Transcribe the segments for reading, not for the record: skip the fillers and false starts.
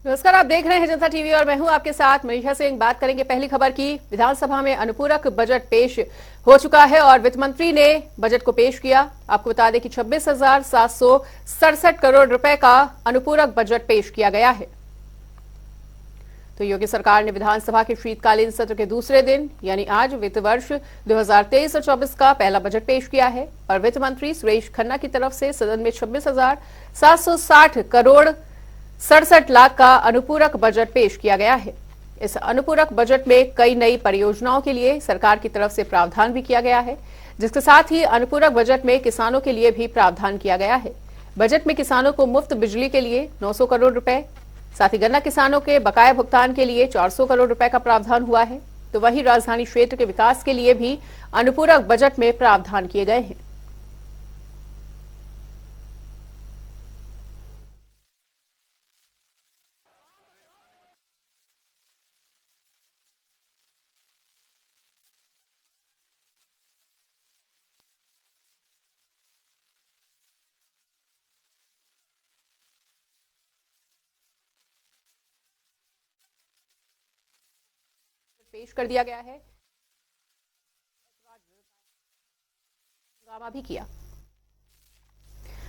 नमस्कार, आप देख रहे हैं जनता टीवी और मैं हूं आपके साथ मनीषा सिंह। बात करेंगे पहली खबर की। विधानसभा में अनुपूरक बजट पेश हो चुका है और वित्त मंत्री ने बजट को पेश किया। आपको बता दें कि 26,767 करोड़ रुपए का अनुपूरक बजट पेश किया गया है। तो योगी सरकार ने विधानसभा के शीतकालीन सत्र के दूसरे दिन यानी आज वित्त वर्ष 2023 और 24 का पहला बजट पेश किया है और वित्त मंत्री सुरेश खन्ना की तरफ से सदन में 26,760 करोड़ 67 लाख का अनुपूरक बजट पेश किया गया है। इस अनुपूरक बजट में कई नई परियोजनाओं के लिए सरकार की तरफ से प्रावधान भी किया गया है, जिसके साथ ही अनुपूरक बजट में किसानों के लिए भी प्रावधान किया गया है। बजट में किसानों को मुफ्त बिजली के लिए 900 करोड़ रुपए, साथ ही गन्ना किसानों के बकाया भुगतान के लिए 400 करोड़ रुपए का प्रावधान हुआ है। तो वहीं राजधानी क्षेत्र के विकास के लिए भी अनुपूरक बजट में प्रावधान किए गए हैं। पेश कर दिया गया है, हंगामा भी किया।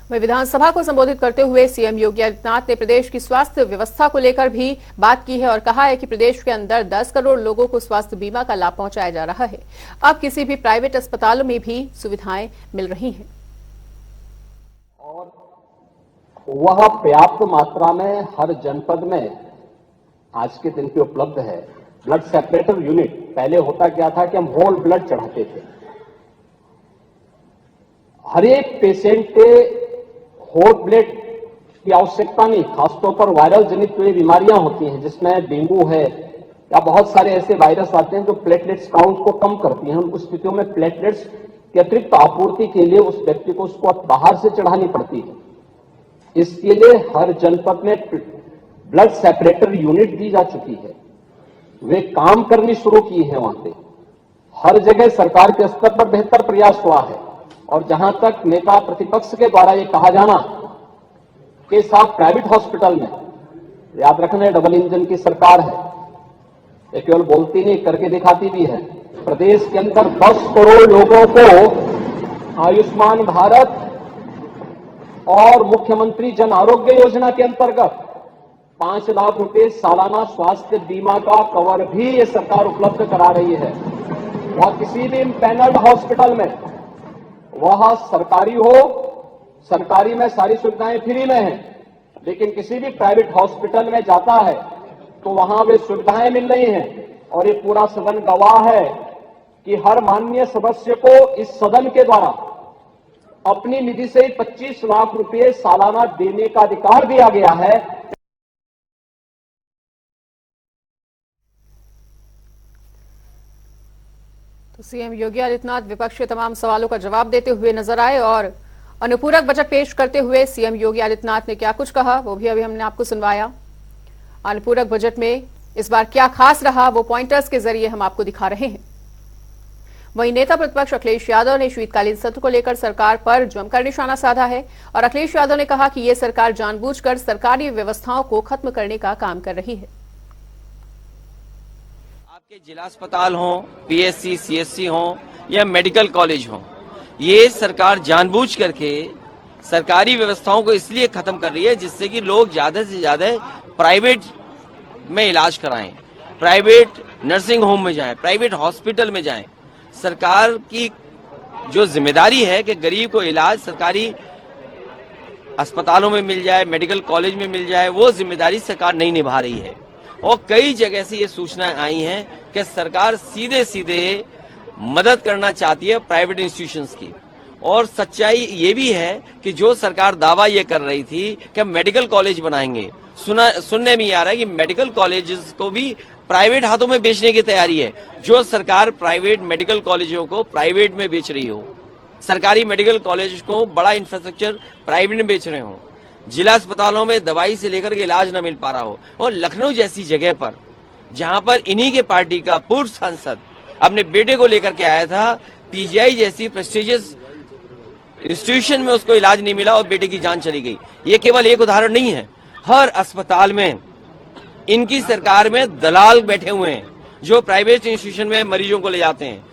वहीं विधानसभा को संबोधित करते हुए सीएम योगी आदित्यनाथ ने प्रदेश की स्वास्थ्य व्यवस्था को लेकर भी बात की है और कहा है कि प्रदेश के अंदर 10 करोड़ लोगों को स्वास्थ्य बीमा का लाभ पहुंचाया जा रहा है। अब किसी भी प्राइवेट अस्पतालों में भी सुविधाएं मिल रही हैं और वह पर्याप्त मात्रा में हर जनपद में आज के दिन पे उपलब्ध है। ब्लड सेपरेटर यूनिट, पहले होता क्या था कि हम होल ब्लड चढ़ाते थे। हर एक पेशेंट के होल ब्लड की आवश्यकता नहीं, खासतौर पर वायरल जनित कोई बीमारियां होती हैं जिसमें डेंगू है या बहुत सारे ऐसे वायरस आते हैं जो प्लेटलेट्स काउंट को कम करती हैं। उन स्थितियों में प्लेटलेट्स की अतिरिक्त आपूर्ति के लिए उस व्यक्ति को उसको बाहर से चढ़ानी पड़ती है। इसके लिए हर जनपद में ब्लड सेपरेटर यूनिट दी जा चुकी है, वे काम करनी शुरू की है। वहां पे हर जगह सरकार के स्तर पर बेहतर प्रयास हुआ है और जहां तक नेता प्रतिपक्ष के द्वारा ये कहा जाना कि साहब प्राइवेट हॉस्पिटल में, याद रखना डबल इंजन की सरकार है, ये केवल बोलती नहीं करके दिखाती भी है। प्रदेश के अंदर 10 करोड़ लोगों को आयुष्मान भारत और मुख्यमंत्री जन आरोग्य योजना के अंतर्गत 5 लाख रुपए सालाना स्वास्थ्य बीमा का कवर भी ये सरकार उपलब्ध करा रही है। वह किसी भी पैनल्ड हॉस्पिटल में, वह सरकारी हो, सरकारी में सारी सुविधाएं फ्री में हैं, लेकिन किसी भी प्राइवेट हॉस्पिटल में जाता है तो वहां वे सुविधाएं मिल रही हैं। और ये पूरा सदन गवाह है कि हर माननीय सदस्य को इस सदन के द्वारा अपनी निधि से 25 लाख रुपए सालाना देने का अधिकार दिया गया है। तो सीएम योगी आदित्यनाथ विपक्ष के तमाम सवालों का जवाब देते हुए नजर आए और अनुपूरक बजट पेश करते हुए सीएम योगी आदित्यनाथ ने क्या कुछ कहा वो भी अभी हमने आपको सुनवाया। अनुपूरक बजट में इस बार क्या खास रहा वो पॉइंटर्स के जरिए हम आपको दिखा रहे हैं। वहीं नेता प्रतिपक्ष अखिलेश यादव ने शीतकालीन सत्र को लेकर सरकार पर जमकर निशाना साधा है और अखिलेश यादव ने कहा कि ये सरकार जानबूझकर सरकारी व्यवस्थाओं को खत्म करने का काम कर रही है। आपके जिला अस्पताल हो, पीएससी, सीएससी हो या मेडिकल कॉलेज हो, ये सरकार जानबूझ करके सरकारी व्यवस्थाओं को इसलिए खत्म कर रही है जिससे कि लोग ज्यादा से ज्यादा प्राइवेट में इलाज कराएं, प्राइवेट नर्सिंग होम में जाएं, प्राइवेट हॉस्पिटल में जाएं। सरकार की जो जिम्मेदारी है कि गरीब को इलाज सरकारी अस्पतालों में मिल जाए, मेडिकल कॉलेज में मिल जाए, वो जिम्मेदारी सरकार नहीं निभा रही है। और कई जगह से ये सूचनाएं आई हैं कि सरकार सीधे सीधे मदद करना चाहती है प्राइवेट इंस्टीट्यूशंस की। और सच्चाई ये भी है कि जो सरकार दावा ये कर रही थी कि मेडिकल कॉलेज बनाएंगे, सुनने में आ रहा है कि मेडिकल कॉलेजेस को भी प्राइवेट हाथों में बेचने की तैयारी है। जो सरकार प्राइवेट मेडिकल कॉलेजों को प्राइवेट में बेच रही हो, सरकारी मेडिकल कॉलेज को बड़ा इंफ्रास्ट्रक्चर प्राइवेट में बेच रहे हो, जिला अस्पतालों में दवाई से लेकर के इलाज न मिल पा रहा हो, और लखनऊ जैसी जगह पर जहां पर इन्हीं के पार्टी का पूर्व सांसद अपने बेटे को लेकर के आया था, पीजीआई जैसी प्रेस्टिजियस इंस्टीट्यूशन में उसको इलाज नहीं मिला और बेटे की जान चली गई। ये केवल एक उदाहरण नहीं है, हर अस्पताल में इनकी सरकार में दलाल बैठे हुए हैं जो प्राइवेट इंस्टीट्यूशन में मरीजों को ले जाते हैं।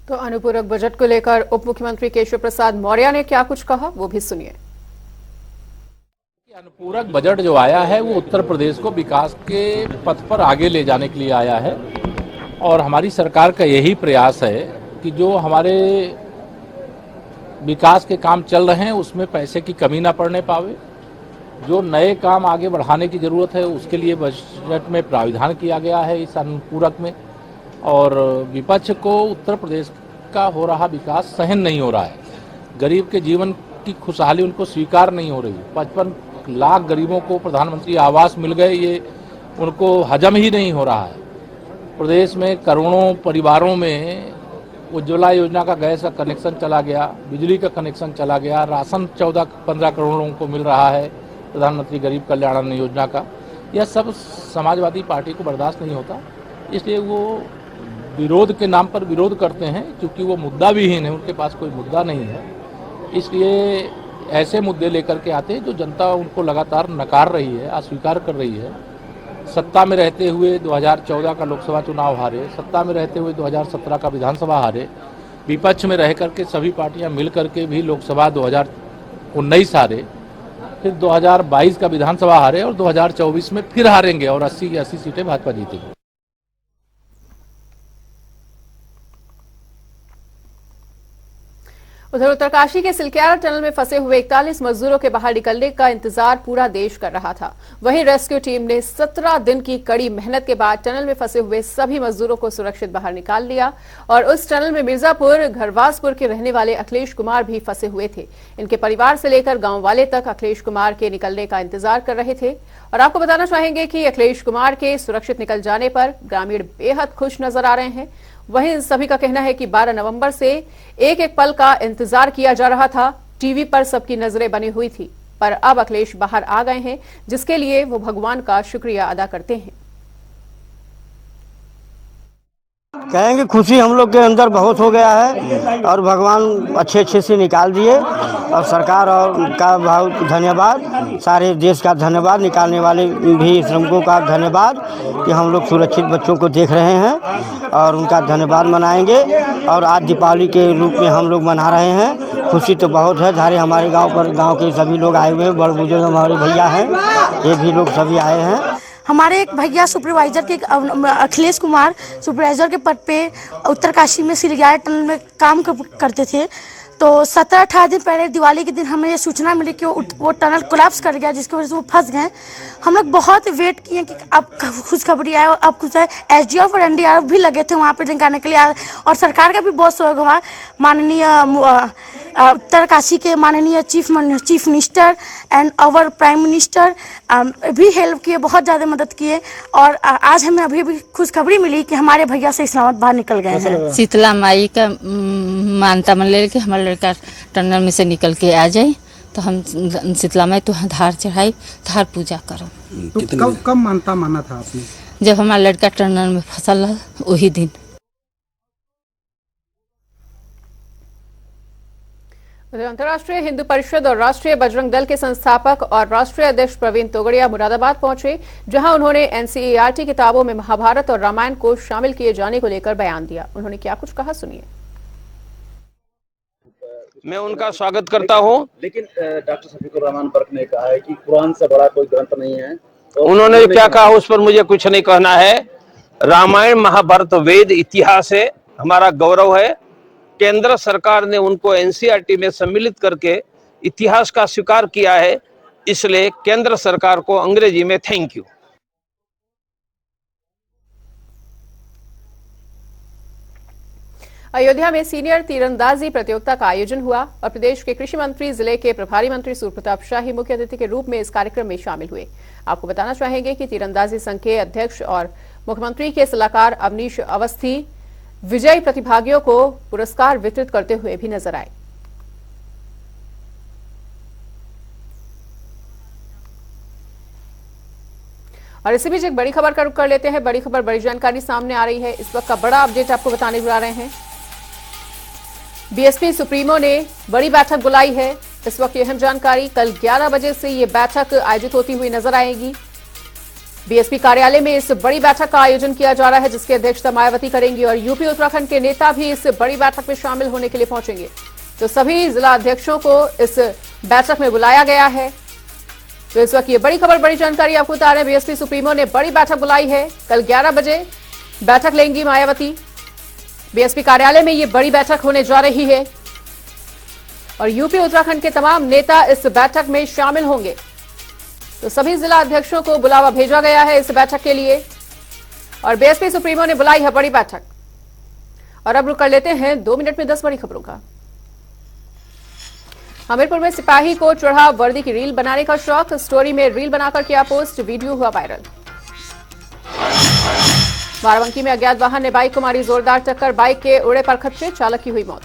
तो अनुपूरक बजट को लेकर उप मुख्यमंत्री केशव प्रसाद मौर्य ने क्या कुछ कहा, वो भी सुनिए। अनुपूरक बजट जो आया है वो उत्तर प्रदेश को विकास के पथ पर आगे ले जाने के लिए आया है और हमारी सरकार का यही प्रयास है कि जो हमारे विकास के काम चल रहे हैं उसमें पैसे की कमी ना पड़ने पावे। जो नए काम आगे बढ़ाने की जरूरत है उसके लिए बजट में प्राविधान किया गया है इस अनुपूरक में। और विपक्ष को उत्तर प्रदेश का हो रहा विकास सहन नहीं हो रहा है, गरीब के जीवन की खुशहाली उनको स्वीकार नहीं हो रही। 55 लाख गरीबों को प्रधानमंत्री आवास मिल गए, ये उनको हजम ही नहीं हो रहा है। प्रदेश में करोड़ों परिवारों में उज्ज्वला योजना का गैस का कनेक्शन चला गया, बिजली का कनेक्शन चला गया, राशन 14-15 करोड़ लोगों को मिल रहा है प्रधानमंत्री गरीब कल्याण अन्न योजना का। यह सब समाजवादी पार्टी को बर्दाश्त नहीं होता, इसलिए वो विरोध के नाम पर विरोध करते हैं, क्योंकि वो मुद्दा विहीन है, उनके पास कोई मुद्दा नहीं है। इसलिए ऐसे मुद्दे लेकर के आते हैं जो जनता उनको लगातार नकार रही है, अस्वीकार कर रही है। सत्ता में रहते हुए 2014 का लोकसभा चुनाव हारे, सत्ता में रहते हुए 2017 का विधानसभा हारे, विपक्ष में रह करके सभी पार्टियां मिल करके भी लोकसभा 2019 हारे, फिर 2022 का विधानसभा हारे और 2024 में फिर हारेंगे और 80 की 80 सीटें भाजपा जीतेगी। उधर उत्तरकाशी के सिलक्यारा टनल में फंसे हुए 41 मजदूरों के बाहर निकलने का इंतजार पूरा देश कर रहा था। वहीं रेस्क्यू टीम ने 17 दिन की कड़ी मेहनत के बाद टनल में फंसे हुए सभी मजदूरों को सुरक्षित बाहर निकाल लिया। और उस टनल में मिर्जापुर घरवासपुर के रहने वाले अखिलेश कुमार भी फंसे हुए थे। इनके परिवार से लेकर गांव वाले तक अखिलेश कुमार के निकलने का इंतजार कर रहे थे। और आपको बताना चाहेंगे कि अखिलेश कुमार के सुरक्षित निकल जाने पर ग्रामीण बेहद खुश नजर आ रहे हैं। वहीं सभी का कहना है कि 12 नवंबर से एक एक पल का इंतजार किया जा रहा था। टीवी पर सबकी नजरें बनी हुई थी, पर अब अखिलेश बाहर आ गए हैं, जिसके लिए वो भगवान का शुक्रिया अदा करते हैं। कहेंगे खुशी हम लोग के अंदर बहुत हो गया है और भगवान अच्छे से निकाल दिए और सरकार और का बहुत धन्यवाद, सारे देश का धन्यवाद, निकालने वाले भी श्रमिकों का धन्यवाद कि हम लोग सुरक्षित बच्चों को देख रहे हैं और उनका धन्यवाद मनाएंगे। और आज दीपावली के रूप में हम लोग मना रहे हैं। खुशी तो बहुत है, सारे हमारे गाँव के सभी लोग आए हुए हैं, बड़ बुजुर्ग हमारे भैया हैं, ये भी लोग सभी आए हैं। हमारे एक भैया सुपरवाइजर के अखिलेश कुमार सुपरवाइजर के पद पे उत्तरकाशी में सिलक्यारा टनल में काम करते थे। तो 17-18 दिन पहले दिवाली के दिन हमें ये सूचना मिली कि वो टनल कोलैप्स कर गया, जिसकी वजह से वो फंस गए। हम लोग बहुत वेट किए कि अब खुशखबरी आए, अब कुछ है। एसडीएफ और एनडीआरएफ भी लगे थे वहाँ पे निकालने के लिए और सरकार का भी बहुत सहयोग हुआ। माननीय उत्तरकाशी के माननीय chief minister and our prime minister भी हेल्प किए, बहुत ज़्यादा मदद किए। और आज हमें अभी भी खुशखबरी मिली कि हमारे भैया से इस्लामाबाद बाहर निकल गए हैं। शीतला माई का मानता मन ले के हमारे लड़का टनल में से निकल के आ जाए तो हम शीतला माई तो धार चढ़ाई, धार पूजा करो। तो कब मानता माना था आपने? जब हमारा लड़का टनल में फंसल रहा वही दिन। अंतर्राष्ट्रीय हिंदू परिषद और राष्ट्रीय बजरंग दल के संस्थापक और राष्ट्रीय अध्यक्ष प्रवीण तोगड़िया मुरादाबाद पहुंचे, जहां उन्होंने एनसीईआरटी किताबों में महाभारत और रामायण को शामिल किए जाने को लेकर बयान दिया। उन्होंने क्या कुछ कहा, सुनिए। मैं उनका स्वागत करता हूं। लेकिन डॉक्टर शफीकुर रहमान बर्क ने कहा है कि कुरान से बड़ा कोई ग्रंथ नहीं है। तो उन्होंने क्या कहा उस पर मुझे कुछ नहीं कहना है। रामायण महाभारत वेद इतिहास है, हमारा गौरव है। केंद्र सरकार ने उनको एनसीईआरटी में सम्मिलित करके इतिहास का स्वीकार किया है, इसलिए केंद्र सरकार को अंग्रेजी में थैंक यू। अयोध्या में सीनियर तीरंदाजी प्रतियोगिता का आयोजन हुआ और प्रदेश के कृषि मंत्री, जिले के प्रभारी मंत्री सूर्य प्रताप शाही मुख्य अतिथि के रूप में इस कार्यक्रम में शामिल हुए। आपको बताना चाहेंगे कि तीरंदाजी संघ के अध्यक्ष और मुख्यमंत्री के सलाहकार अवनीश अवस्थी विजयी प्रतिभागियों को पुरस्कार वितरित करते हुए भी नजर आए। और इसी बीच एक बड़ी खबर का रुख कर लेते हैं। बड़ी खबर, बड़ी जानकारी सामने आ रही है। इस वक्त का बड़ा अपडेट आपको बताने जा रहे हैं। बीएसपी सुप्रीमो ने बड़ी बैठक बुलाई है। इस वक्त की अहम जानकारी, कल 11 बजे से ये बैठक आयोजित होती हुई नजर आएगी। बीएसपी कार्यालय में इस बड़ी बैठक का आयोजन किया जा रहा है, जिसकी अध्यक्षता मायावती करेंगी और यूपी उत्तराखंड के नेता भी इस बड़ी बैठक में शामिल होने के लिए पहुंचेंगे। तो सभी जिला अध्यक्षों को इस बैठक में बुलाया गया है। तो इस वक्त ये बड़ी खबर, बड़ी जानकारी आपको बता रहे हैं, बीएसपी सुप्रीमो ने बड़ी बैठक बुलाई है। कल 11 बजे बैठक लेंगी मायावती। बीएसपी कार्यालय में ये बड़ी बैठक होने जा रही है और यूपी उत्तराखंड के तमाम नेता इस बैठक में शामिल होंगे। तो सभी जिला अध्यक्षों को बुलावा भेजा गया है इस बैठक के लिए और बीएसपी सुप्रीमो ने बुलाई है बड़ी बैठक। और अब रुक कर लेते हैं 2 मिनट में 10 बड़ी खबरों का। हमीरपुर में सिपाही को चढ़ा वर्दी की रील बनाने का शौक, स्टोरी में रील बनाकर किया पोस्ट, वीडियो हुआ वायरल। बाराबंकी में अज्ञात वाहन ने बाइक को मारी जोरदार टक्कर, बाइक के उड़े पर खच्चे, चालक की हुई मौत।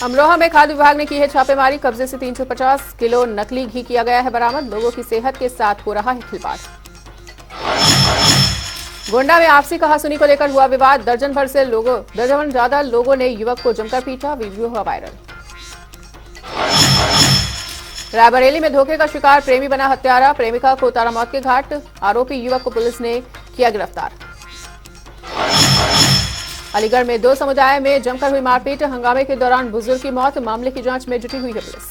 अमरोहा में खाद्य विभाग ने की है छापेमारी, कब्जे से 350 किलो नकली घी किया गया है बरामद, लोगों की सेहत के साथ हो रहा है खिलवाड़। गोंडा में आपसी कहासुनी को लेकर हुआ विवाद, दर्जन ज्यादा लोगों ने युवक को जमकर पीटा, वीडियो हुआ वायरल। रायबरेली में धोखे का शिकार प्रेमी बना हत्यारा, प्रेमिका को उतारा मौत के घाट, आरोपी युवक को पुलिस ने किया गिरफ्तार। अलीगढ़ में 2 समुदाय में जमकर हुई मारपीट, हंगामे के दौरान बुजुर्ग की मौत, मामले की जांच में जुटी हुई है पुलिस।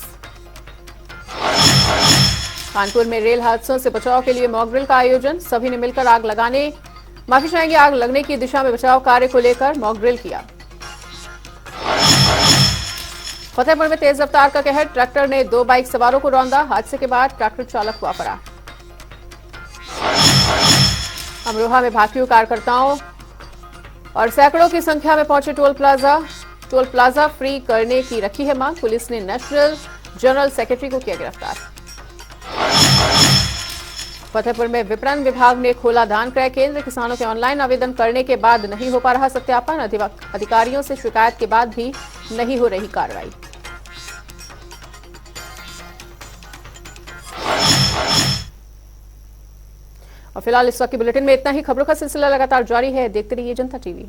कानपुर में रेल हादसों से बचाव के लिए मॉक ड्रिल का आयोजन, सभी ने मिलकर आग लगने की दिशा में बचाव कार्य को लेकर मॉक ड्रिल किया। फतेहपुर में तेज रफ्तार का कहर, ट्रैक्टर ने 2 बाइक सवारों को रौंदा, हादसे के बाद ट्रैक्टर चालक हुआ फरार। अमरोहा में भाकियों कार्यकर्ताओं और सैकड़ों की संख्या में पहुंचे टोल प्लाजा फ्री करने की रखी है मांग, पुलिस ने नेशनल जनरल सेक्रेटरी को किया गिरफ्तार। फतेहपुर में विपणन विभाग ने खोला धान क्रय केंद्र, किसानों के ऑनलाइन आवेदन करने के बाद नहीं हो पा रहा सत्यापन, अधिकारियों से शिकायत के बाद भी नहीं हो रही कार्रवाई। और फिलहाल इस वक्त की बुलेटिन में इतना ही। खबरों का सिलसिला लगातार जारी है, देखते रहिए जनता टीवी।